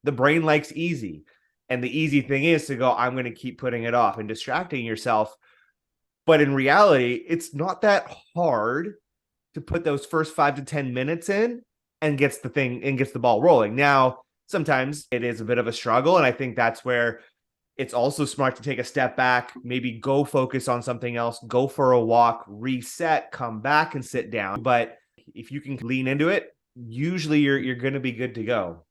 the brain likes easy. And the easy thing is to go, I'm going to keep putting it off and distracting yourself. But in reality, it's not that hard to put those first 5 to 10 minutes in and gets the ball rolling. Now, sometimes it is a bit of a struggle. And I think that's where it's also smart to take a step back, maybe go focus on something else, go for a walk, reset, come back and sit down. But if you can lean into it, usually you're going to be good to go.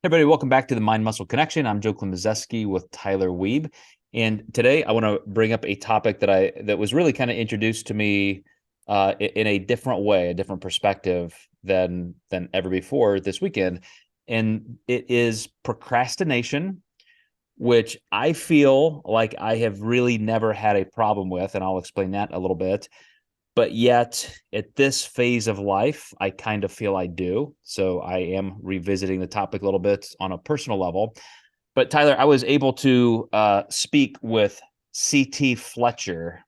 Hey everybody, welcome back to the Mind Muscle Connection. I'm Joe Klemczewski with Tyler Wiebe. And today I want to bring up a topic that was really kind of introduced to me in a different way, a different perspective than ever before this weekend. And it is procrastination, which I feel like I have really never had a problem with, and I'll explain that a little bit. But yet, at this phase of life, I kind of feel I do. So I am revisiting the topic a little bit on a personal level. But Tyler, I was able to speak with CT Fletcher,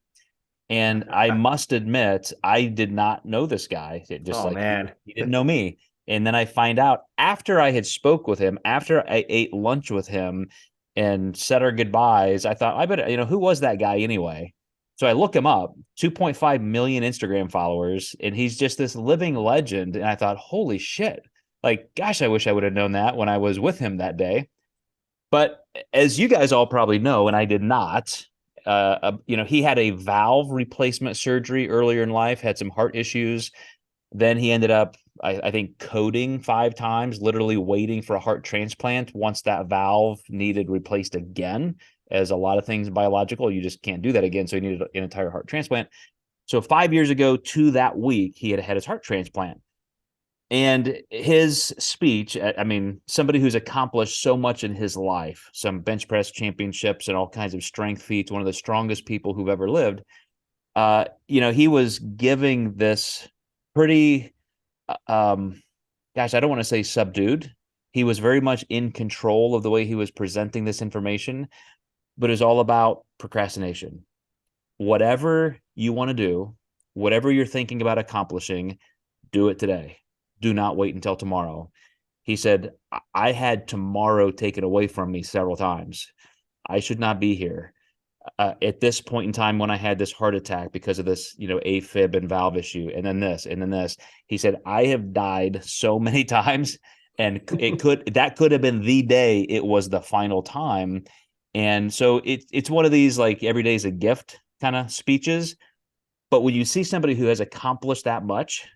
and I must admit, I did not know this guy. Man. He didn't know me. And then I find out after I had spoke with him, after I ate lunch with him and said our goodbyes, I thought, I bet, who was that guy anyway? So I look him up, 2.5 million Instagram followers, and he's just this living legend. And I thought, holy shit, like, gosh, I wish I would have known that when I was with him that day. But as you guys all probably know, and I did not, he had a valve replacement surgery earlier in life, had some heart issues. Then he ended up, I think, coding 5 times, literally waiting for a heart transplant once that valve needed replaced again. As a lot of things biological, you just can't do that again. So he needed an entire heart transplant. So 5 years ago to that week, he had his heart transplant. And his speech, I mean, somebody who's accomplished so much in his life, some bench press championships and all kinds of strength feats, one of the strongest people who've ever lived, he was giving this pretty, gosh, I don't want to say subdued. He was very much in control of the way he was presenting this information, but it's all about procrastination. Whatever you want to do, whatever you're thinking about accomplishing, do it today. Do not wait until tomorrow. He said, I had tomorrow taken away from me several times. I should not be here. At this point in time when I had this heart attack because of this, AFib and valve issue, and then this, he said, I have died so many times, and that could have been the day it was the final time. And so it's one of these, like, every day is a gift kind of speeches. But when you see somebody who has accomplished that much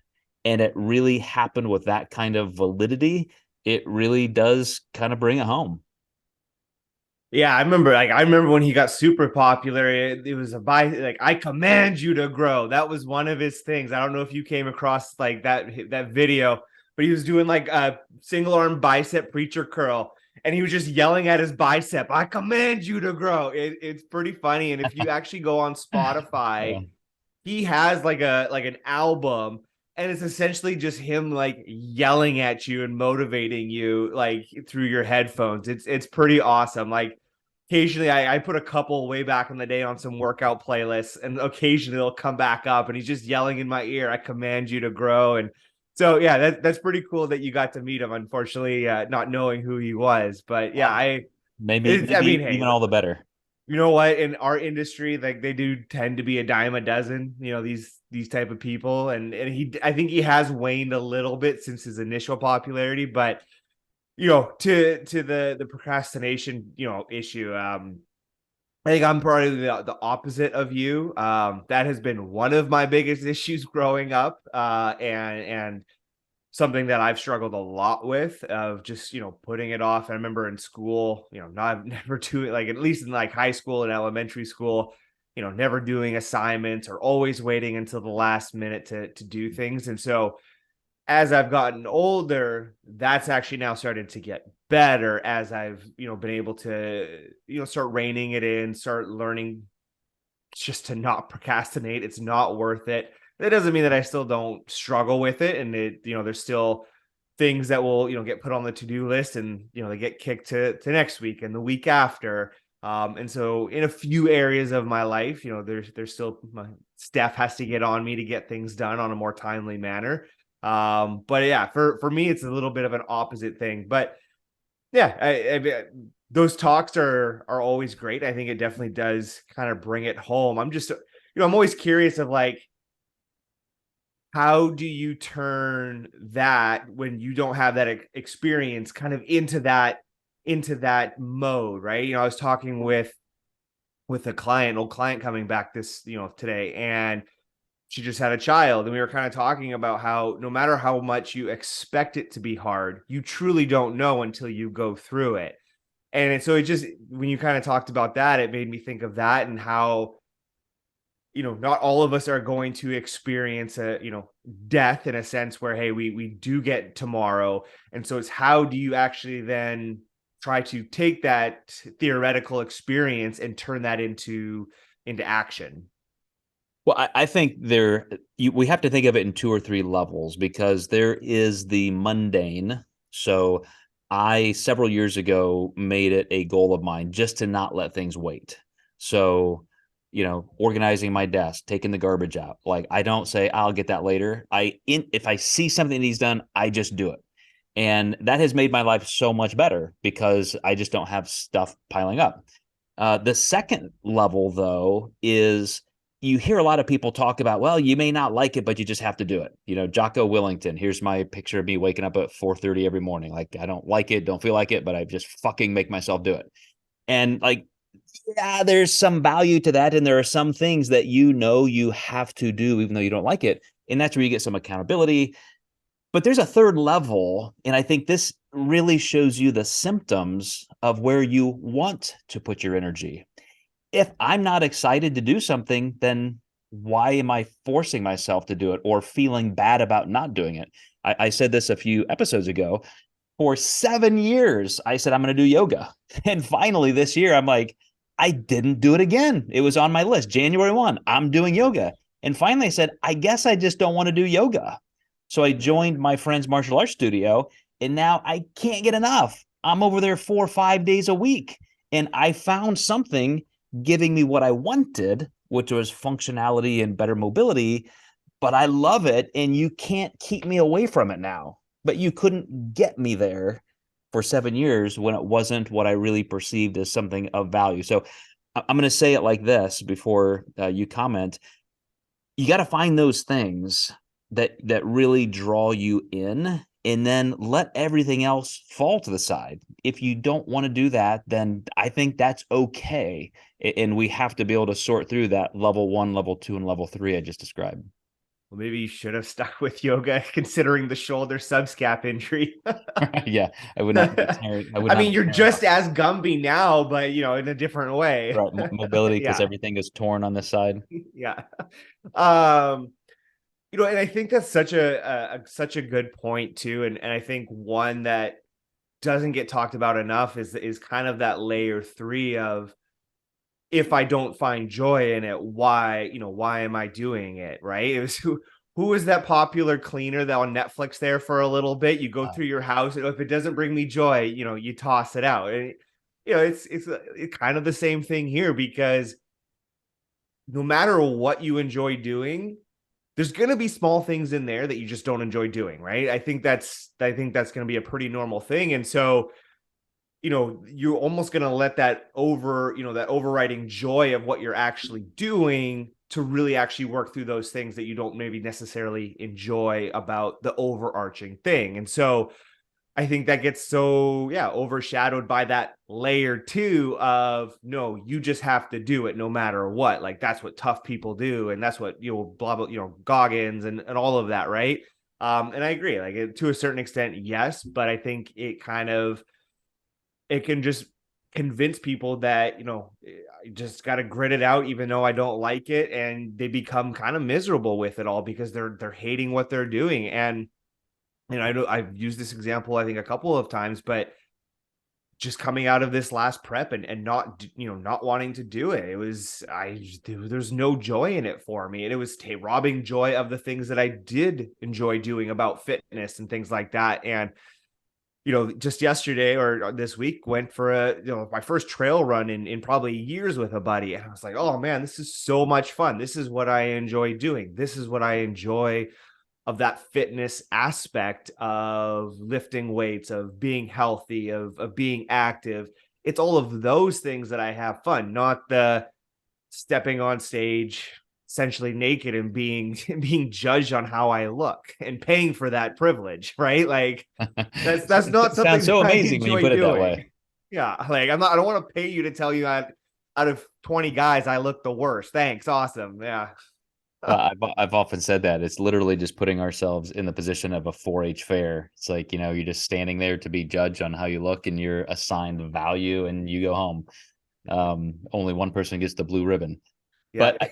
and it really happened with that kind of validity, it really does kind of bring it home. Yeah, I remember when he got super popular. It was I command you to grow. That was one of his things. I don't know if you came across like that video, but he was doing like a single arm bicep preacher curl, and he was just yelling at his bicep, I command you to grow. It's pretty funny. And if you actually go on Yeah. Spotify, he has like an album, and it's essentially just him like yelling at you and motivating you like through your headphones. It's pretty awesome. Like occasionally I put a couple way back in the day on some workout playlists, and occasionally they'll come back up and he's just yelling in my ear, I command you to grow. And so yeah, that's pretty cool that you got to meet him. Unfortunately, not knowing who he was, but yeah, Maybe I mean, hey, even all the better. you know what, in our industry, like, they do tend to be a dime a dozen, these type of people. And I think he has waned a little bit since his initial popularity. But to the procrastination issue, I think I'm probably the opposite of you. That has been one of my biggest issues growing up, and something that I've struggled a lot with, of just, putting it off. I remember in school, not never doing, like, at least in like high school and elementary school, never doing assignments or always waiting until the last minute to do things. And so as I've gotten older, that's actually now started to get better as I've, been able to, start reining it in, start learning just to not procrastinate. It's not worth it. That doesn't mean that I still don't struggle with it. And there's still things that will, get put on the to-do list, and, they get kicked to next week and the week after. And so in a few areas of my life, there's still my staff has to get on me to get things done on a more timely manner. But yeah, for me, it's a little bit of an opposite thing. But yeah, those talks are always great. I think it definitely does kind of bring it home. I'm always curious of like, how do you turn that when you don't have that experience kind of into that mode, right? I was talking with a old client coming back this, today, and she just had a child, and we were kind of talking about how no matter how much you expect it to be hard, you truly don't know until you go through it. And so it just, when you kind of talked about that, it made me think of that and how, not all of us are going to experience death in a sense where, hey, we do get tomorrow. And so it's how do you actually then try to take that theoretical experience and turn that into action? Well, I think we have to think of it in two or three levels, because there is the mundane. So I, several years ago, made it a goal of mine just to not let things wait. So, organizing my desk, taking the garbage out. Like, I don't say I'll get that later. If I see something that needs done, I just do it. And that has made my life so much better because I just don't have stuff piling up. The second level, though, is you hear a lot of people talk about, well, you may not like it, but you just have to do it. Jocko Willington, here's my picture of me waking up at 4:30 every morning. Like, I don't like it, don't feel like it, but I just fucking make myself do it. And like, yeah, there's some value to that. And there are some things that you have to do, even though you don't like it. And that's where you get some accountability. But there's a third level, and I think this really shows you the symptoms of where you want to put your energy. If I'm not excited to do something, then why am I forcing myself to do it or feeling bad about not doing it? I said this a few episodes ago. For 7 years, I said, I'm going to do yoga. And finally this year, I'm like, I didn't do it again. It was on my list. January 1, I'm doing yoga. And finally I said, I guess I just don't want to do yoga. So I joined my friend's martial arts studio, and now I can't get enough. I'm over there 4 or 5 days a week. And I found something giving me what I wanted, which was functionality and better mobility, but I love it. And you can't keep me away from it now. But you couldn't get me there for 7 years when it wasn't what I really perceived as something of value. So I'm going to say it like this before you comment. You got to find those things that really draw you in, and then let everything else fall to the side. If you don't want to do that, then I think that's okay. And we have to be able to sort through that level 1, level 2, and level 3 I just described. Well, maybe you should have stuck with yoga considering the shoulder subscap injury. Yeah, I would not be tearing. I would I not mean, be you're tearing just up. as Gumby now, but in a different way. Right, mobility, because Yeah. everything is torn on this side. Yeah. Um, and I think that's such a good point too. And I think one that doesn't get talked about enough is kind of that layer 3 of, if I don't find joy in it, why am I doing it? Right. It was who was that popular cleaner that on Netflix there for a little bit? You go through your house, and if it doesn't bring me joy, you toss it out. And it's kind of the same thing here, because no matter what you enjoy doing, there's going to be small things in there that you just don't enjoy doing, right? I think that's going to be a pretty normal thing. And so, you're almost going to let that overriding joy of what you're actually doing to really actually work through those things that you don't maybe necessarily enjoy about the overarching thing. And so I think that gets overshadowed by that layer 2 of, no, you just have to do it no matter what. Like, that's what tough people do. And that's what, blah, blah, Goggins and all of that. Right. And I agree, like, to a certain extent, yes, but I think it can just convince people that, I just got to grit it out, even though I don't like it. And they become kind of miserable with it all because they're hating what they're doing. And, I know I've used this example, I think, a couple of times, but just coming out of this last prep and not wanting to do it, there's no joy in it for me. And it was robbing joy of the things that I did enjoy doing about fitness and things like that. And just yesterday or this week went for my first trail run in probably years with a buddy. And I was like, oh man, this is so much fun. This is what I enjoy doing. This is what I enjoy of that fitness aspect of lifting weights, of being healthy, of being active. It's all of those things that I have fun, not the stepping on stage essentially naked and being being judged on how I look and paying for that privilege, right? Like that's not It something sounds that so I amazing when you enjoy put it that way. doing. Yeah, like I don't want to pay you to tell you out of 20 guys I look the worst. Thanks, awesome. Yeah. I've often said that it's literally just putting ourselves in the position of a 4-H fair. It's like, you're just standing there to be judged on how you look, and you're assigned value, and you go home. Only one person gets the blue ribbon. Yeah. But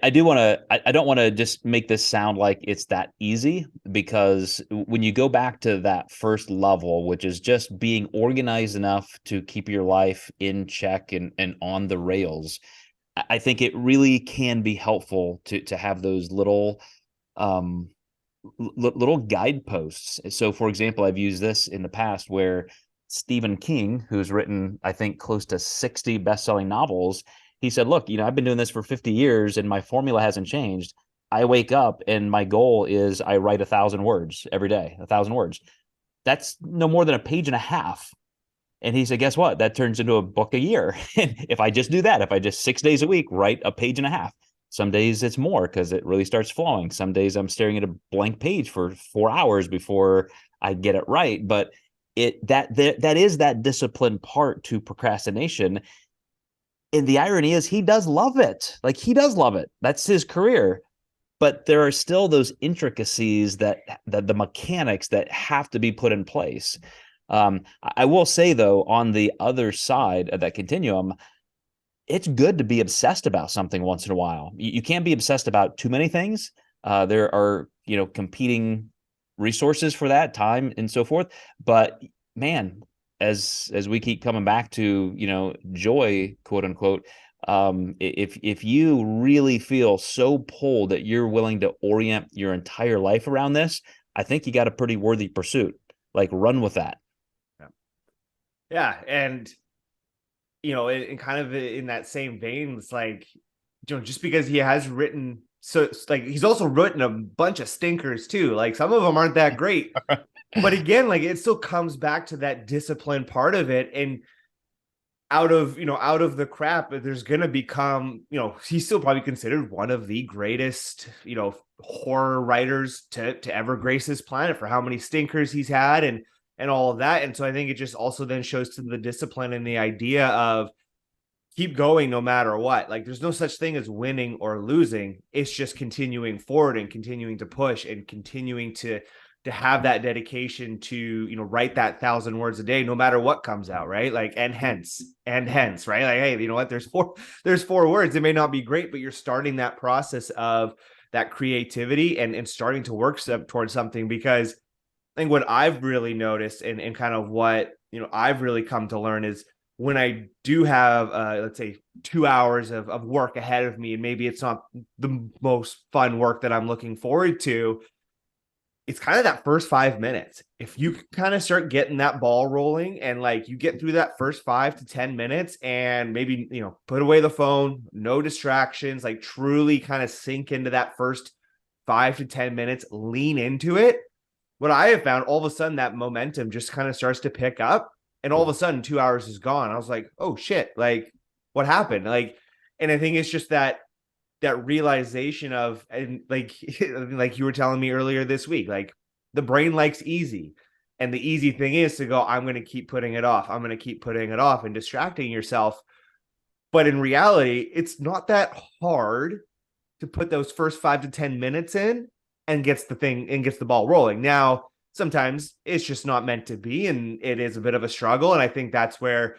I do want to. I don't want to just make this sound like it's that easy, because when you go back to that first level, which is just being organized enough to keep your life in check and on the rails, I think it really can be helpful to have those um, little guideposts. So, for example, I've used this in the past where Stephen King, who's written, I think, close to 60 best-selling novels, he said, look, I've been doing this for 50 years and my formula hasn't changed. I wake up and my goal is I write 1,000 words every day, 1,000 words. That's no more than a page and a half. And he said, guess what? That turns into a book a year. And if I just do that, if I just 6 days a week write a page and a half, some days it's more because it really starts flowing. Some days I'm staring at a blank page for 4 hours before I get it right. But that is that disciplined part to procrastination. And the irony is he does love it. Like, he does love it. That's his career. But there are still those intricacies that the mechanics that have to be put in place. I will say, though, on the other side of that continuum, it's good to be obsessed about something once in a while. You can't be obsessed about too many things. There are, competing resources for that, time and so forth. But man, as we keep coming back to, joy, quote unquote, if you really feel so pulled that you're willing to orient your entire life around this, I think you got a pretty worthy pursuit. Like, run with that. Yeah. And, in kind of in that same vein, it's like, just because he has written, so it's like he's also written a bunch of stinkers too. Like, some of them aren't that great. But again, like, it still comes back to that discipline part of it. And out of the crap, there's going to become, he's still probably considered one of the greatest, horror writers to ever grace this planet for how many stinkers he's had and all of that. And so I think it just also then shows to the discipline and the idea of keep going no matter what. Like, there's no such thing as winning or losing. It's just continuing forward and continuing to push and continuing to have that dedication to, write that 1,000 words a day, no matter what comes out. Right. Like, and hence, right. Like, hey, you know what? There's four words. It may not be great, but you're starting that process of that creativity and starting to work towards something. Because I think what I've really noticed and kind of what, I've really come to learn is when I do have, let's say 2 hours of work ahead of me, and maybe it's not the most fun work that I'm looking forward to, it's kind of that first 5 minutes. If you kind of start getting that ball rolling and like you get through that first 5 to 10 minutes and maybe, put away the phone, no distractions, like truly kind of sink into that first 5 to 10 minutes, lean into it. What I have found, all of a sudden that momentum just kind of starts to pick up, and all of a sudden 2 hours is gone. I was like, oh shit, like what happened? Like, and I think it's just that realization of, and like like you were telling me earlier this week, like the brain likes easy, and the easy thing is to go, I'm going to keep putting it off, I'm going to keep putting it off and distracting yourself. But in reality, it's not that hard to put those first 5 to 10 minutes in and gets the ball rolling. Now, sometimes it's just not meant to be, and it is a bit of a struggle. And I think that's where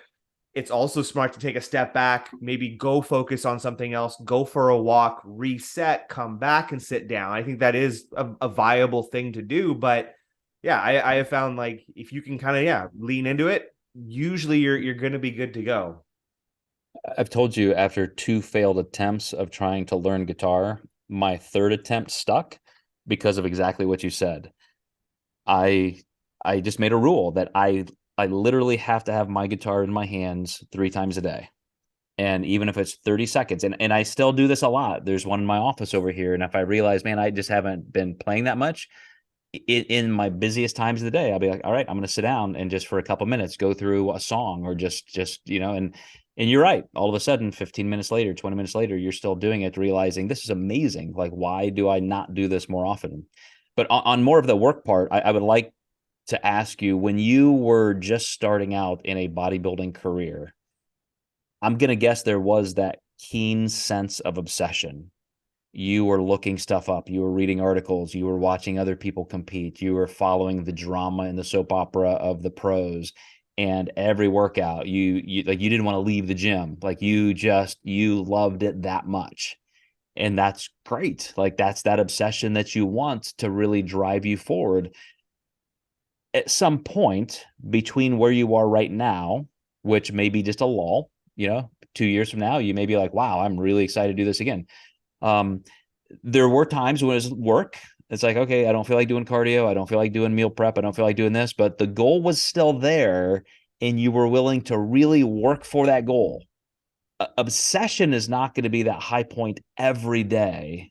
it's also smart to take a step back, maybe go focus on something else, go for a walk, reset, come back and sit down. I think that is a viable thing to do. But yeah, I have found, like, if you can kind of, lean into it, usually you're going to be good to go. I've told you, after 2 failed attempts of trying to learn guitar, my third attempt stuck because of exactly what you said. I I just made a rule that I literally have to have my guitar in my hands 3 times a day. And even if it's 30 seconds, and I still do this a lot. There's one in my office over here. And if I realize, man, I just haven't been playing that much in my busiest times of the day, I'll be like, all right, I'm going to sit down and just for a couple minutes go through a song or just, and you're right. All of a sudden, 15 minutes later, 20 minutes later, you're still doing it, realizing this is amazing. Like, why do I not do this more often? But on more of the work part, I would like to ask you, when you were just starting out in a bodybuilding career, I'm going to guess there was that keen sense of obsession. You were looking stuff up, you were reading articles, you were watching other people compete, you were following the drama and the soap opera of the pros. And every workout, you like, you didn't want to leave the gym. Like, you loved it that much. And that's great. Like, that's that obsession that you want to really drive you forward. At some point between where you are right now, which may be just a lull, 2 years from now, you may be like, wow, I'm really excited to do this again. Um, there were times when it was work. It's like, okay, I don't feel like doing cardio. I don't feel like doing meal prep. I don't feel like doing this, but the goal was still there and you were willing to really work for that goal. Obsession is not going to be that high point every day,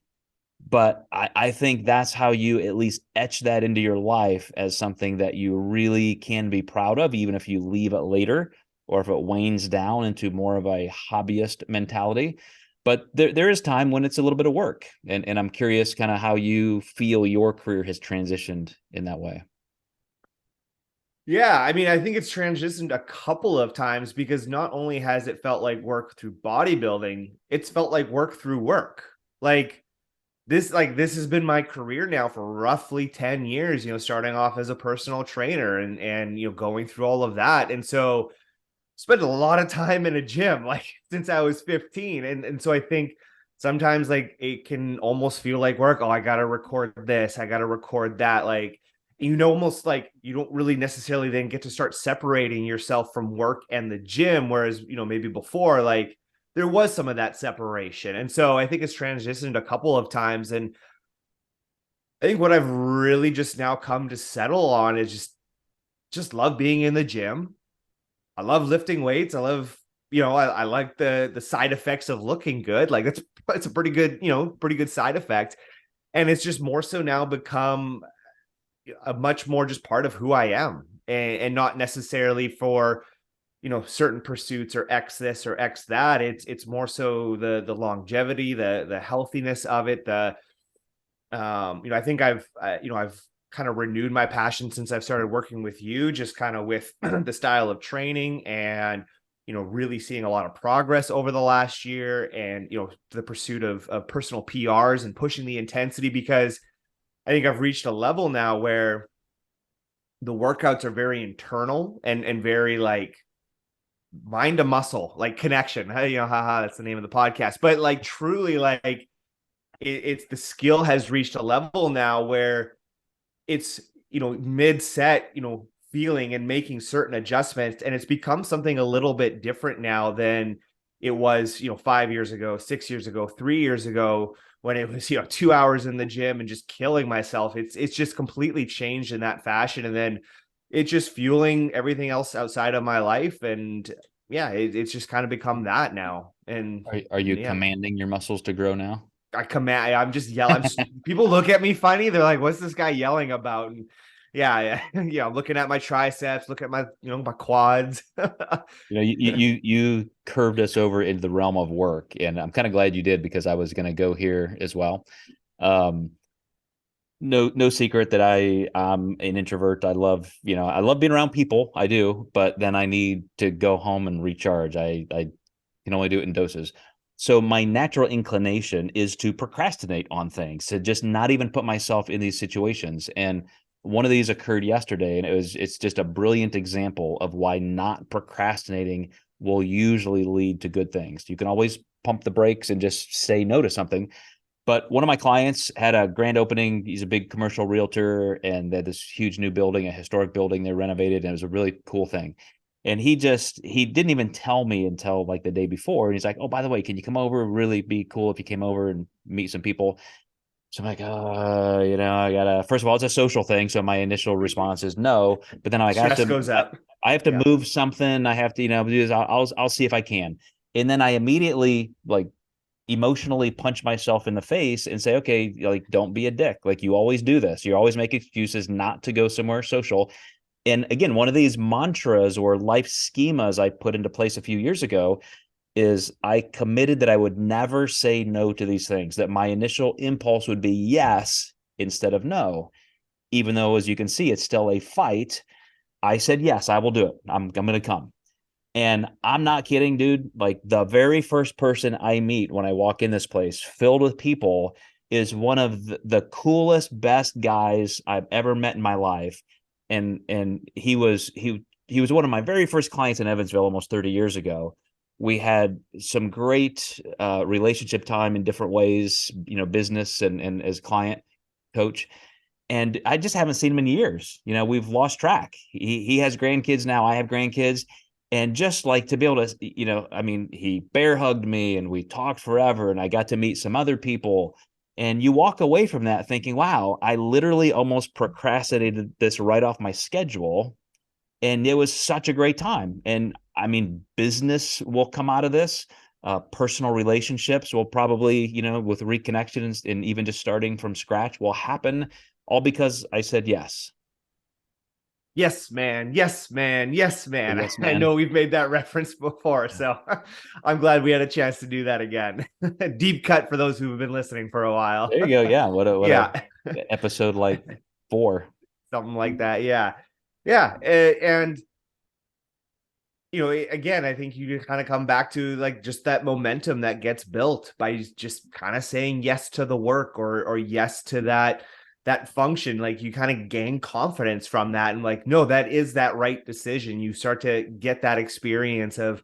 but I think that's how you at least etch that into your life as something that you really can be proud of, even if you leave it later or if it wanes down into more of a hobbyist mentality. But there is time when it's a little bit of work. And I'm curious kind of how you feel your career has transitioned in that way. Yeah, I mean, I think it's transitioned a couple of times because not only has it felt like work through bodybuilding, it's felt like work through work. This has been my career now for roughly 10 years, starting off as a personal trainer and going through all of that. And so spent a lot of time in a gym like since I was 15. And so I think sometimes like it can almost feel like work. Oh, I gotta record this, I gotta record that. Like, almost like you don't really necessarily then get to start separating yourself from work and the gym. Whereas, maybe before, like there was some of that separation. And so I think it's transitioned a couple of times. And I think what I've really just now come to settle on is just love being in the gym. I love lifting weights. I love, I like the side effects of looking good. Like it's a pretty good side effect. And it's just more so now become a much more just part of who I am, and not necessarily for, certain pursuits or X this or X that. It's more so the longevity, the healthiness of it. I think I've kind of renewed my passion since I've started working with you, just kind of with the style of training and, really seeing a lot of progress over the last year and, the pursuit of personal PRs and pushing the intensity, because I think I've reached a level now where the workouts are very internal and very like mind to muscle, like connection. Haha, that's the name of the podcast. But like truly, like it's the skill has reached a level now where it's, mid set, feeling and making certain adjustments. And it's become something a little bit different now than it was, 5 years ago, 6 years ago, 3 years ago, when it was, 2 hours in the gym and just killing myself. It's just completely changed in that fashion. And then it's just fueling everything else outside of my life. And yeah, it's just kind of become that now. And Are you yeah, commanding your muscles to grow now? I'm just yelling. People look at me funny. They're like, "What's this guy yelling about?" And yeah, yeah. I'm looking at my triceps, look at my, my quads. You curved us over into the realm of work, and I'm kind of glad you did because I was going to go here as well. Um, no secret that I'm an introvert. I love being around people. I do, but then I need to go home and recharge. I can only do it in doses. So my natural inclination is to procrastinate on things, to just not even put myself in these situations. And one of these occurred yesterday, and it's just a brilliant example of why not procrastinating will usually lead to good things. You can always pump the brakes and just say no to something. But one of my clients had a grand opening. He's a big commercial realtor, and they had this huge new building, a historic building they renovated, and it was a really cool thing. And he didn't even tell me until like the day before. And he's like, "Oh, by the way, can you come over? Really be cool if you came over and meet some people." So I'm like, I gotta, first of all, it's a social thing. So my initial response is no, but then I'm like, Stress goes up. I have to Yeah. move something. I have to, do this. I'll see if I can. And then I immediately like emotionally punch myself in the face and say, okay, like, don't be a dick. Like, you always do this. You always make excuses not to go somewhere social. And again, one of these mantras or life schemas I put into place a few years ago is I committed that I would never say no to these things, that my initial impulse would be yes instead of no. Even though, as you can see, it's still a fight. I said, yes, I will do it. I'm going to come. And I'm not kidding, dude. Like, the very first person I meet when I walk in this place filled with people is one of the coolest, best guys I've ever met in my life. And he was one of my very first clients in Evansville almost 30 years ago. We had some great relationship time in different ways, business and as client coach. And I just haven't seen him in years. We've lost track. He has grandkids now. I have grandkids. And just like to be able to, I mean, he bear hugged me and we talked forever and I got to meet some other people. And you walk away from that thinking, wow, I literally almost procrastinated this right off my schedule. And it was such a great time. And I mean, business will come out of this. Personal relationships will probably, with reconnections and even just starting from scratch will happen, all because I said yes. Yes, man. Yes, man. Yes, man. Yes, I man. know we've made that reference before, so I'm glad we had a chance to do that again. Deep cut for those who've been listening for a while. There you go. Yeah. What a Yeah, episode like 4. something like that. Yeah. Yeah. And again, I think you kind of come back to like just that momentum that gets built by just kind of saying yes to the work or yes to that function. Like, you kind of gain confidence from that, and like, no, that is that right decision. You start to get that experience of,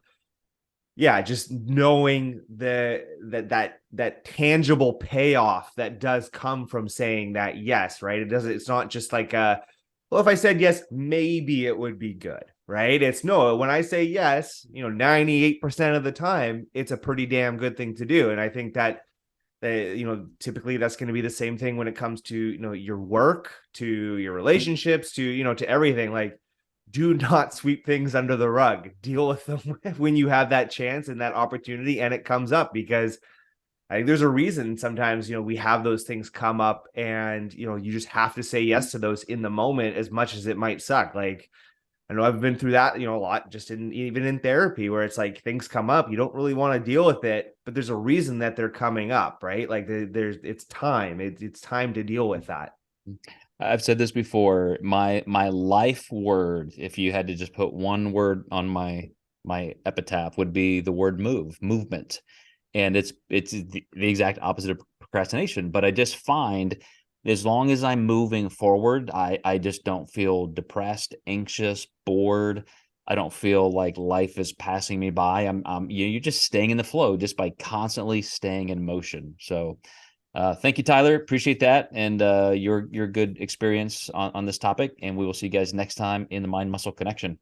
yeah, just knowing that tangible payoff that does come from saying that yes, right? It's not just like well, if I said yes, maybe it would be good, right? It's no, when I say yes, 98% of the time, it's a pretty damn good thing to do. And I think that typically that's going to be the same thing when it comes to, your work, to your relationships, to, to everything. Like, do not sweep things under the rug. Deal with them when you have that chance and that opportunity and it comes up, because I think there's a reason sometimes, we have those things come up, and, you just have to say yes to those in the moment, as much as it might suck. Like, I know I've been through that, a lot, just even in therapy, where it's like things come up, you don't really want to deal with it, but there's a reason that they're coming up, right? Like, it's time. It's time to deal with that. I've said this before. My life word, if you had to just put one word on my epitaph, would be the word movement. And it's the exact opposite of procrastination. But I just find, as long as I'm moving forward, I just don't feel depressed, anxious, bored. I don't feel like life is passing me by. You're just staying in the flow just by constantly staying in motion. So thank you, Tyler. Appreciate that, and your good experience on this topic. And we will see you guys next time in the Mind Muscle Connection.